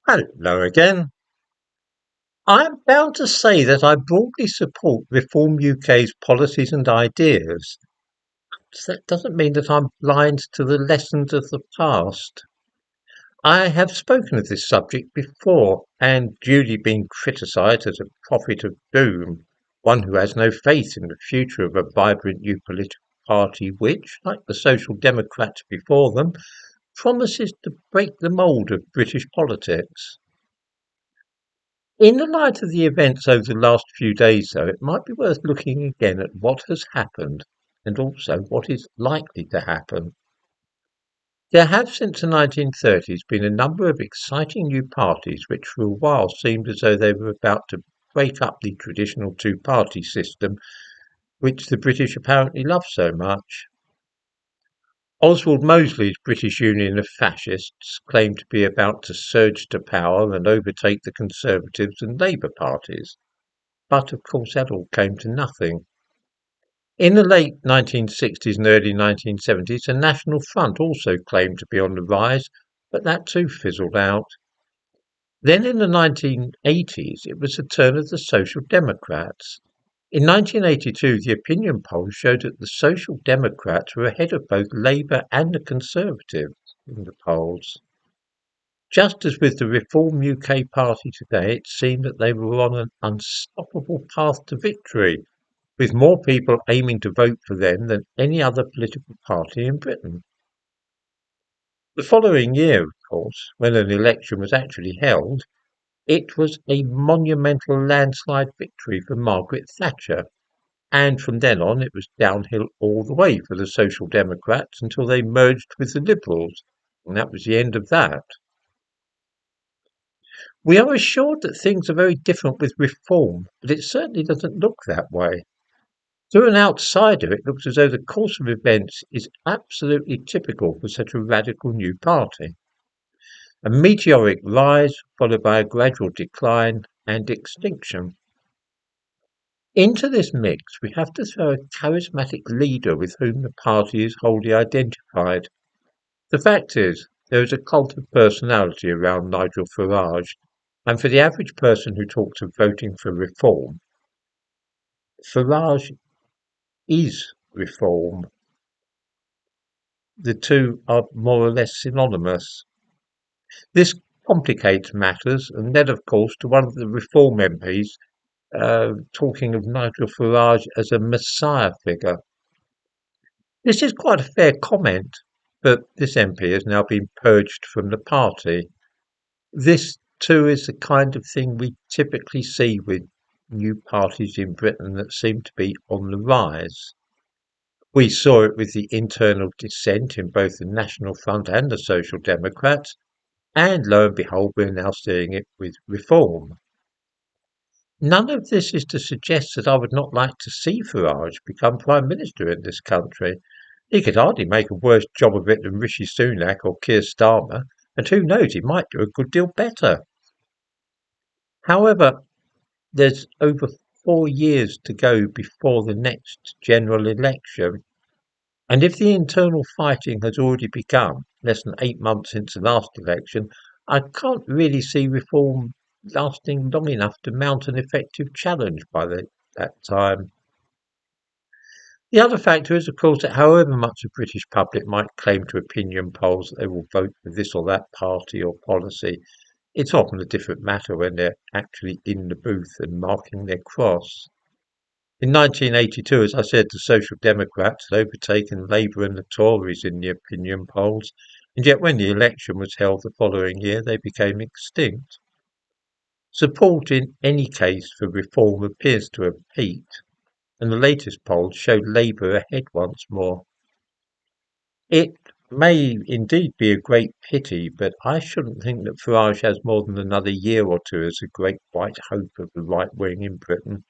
Hello again. I am bound to say that I broadly support Reform UK's policies and ideas. That doesn't mean that I'm blind to the lessons of the past. I have spoken of this subject before and duly been criticised as a prophet of doom, one who has no faith in the future of a vibrant new political party which, like the Social Democrats before them, promises to break the mould of British politics. In the light of the events over the last few days, though, it might be worth looking again at what has happened and also what is likely to happen. There have since the 1930s been a number of exciting new parties which for a while seemed as though they were about to break up the traditional two-party system which the British apparently love so much. Oswald Mosley's British Union of Fascists claimed to be about to surge to power and overtake the Conservatives and Labour parties. But of course that all came to nothing. In the late 1960s and early 1970s, the National Front also claimed to be on the rise, but that too fizzled out. Then in the 1980s, it was the turn of the Social Democrats. In 1982, the opinion polls showed that the Social Democrats were ahead of both Labour and the Conservatives in the polls. Just as with the Reform UK Party today, it seemed that they were on an unstoppable path to victory, with more people aiming to vote for them than any other political party in Britain. The following year, of course, when an election was actually held, it was a monumental landslide victory for Margaret Thatcher, and from then on it was downhill all the way for the Social Democrats until they merged with the Liberals, and that was the end of that. We are assured that things are very different with reform, but it certainly doesn't look that way. To an outsider, it looks as though the course of events is absolutely typical for such a radical new party. A meteoric rise, followed by a gradual decline and extinction. Into this mix, we have to throw a charismatic leader with whom the party is wholly identified. The fact is, there is a cult of personality around Nigel Farage, and for the average person who talks of voting for reform, Farage is reform. The two are more or less synonymous. This complicates matters, and led, of course, to one of the Reform MPs talking of Nigel Farage as a messiah figure. This is quite a fair comment, but this MP has now been purged from the party. This, too, is the kind of thing we typically see with new parties in Britain that seem to be on the rise. We saw it with the internal dissent in both the National Front and the Social Democrats, and lo and behold, we're now seeing it with reform. None of this is to suggest that I would not like to see Farage become Prime Minister in this country. He could hardly make a worse job of it than Rishi Sunak or Keir Starmer, and who knows, he might do a good deal better. However, there's over 4 years to go before the next general election, and if the internal fighting has already begun, less than 8 months since the last election, I can't really see reform lasting long enough to mount an effective challenge by that time. The other factor is, of course, that however much the British public might claim to opinion polls that they will vote for this or that party or policy, it's often a different matter when they're actually in the booth and marking their cross. In 1982, as I said, the Social Democrats had overtaken Labour and the Tories in the opinion polls, and yet when the election was held the following year, they became extinct. Support in any case for reform appears to have peaked, and the latest polls showed Labour ahead once more. It may indeed be a great pity, but I shouldn't think that Farage has more than another year or two as the great white hope of the right wing in Britain.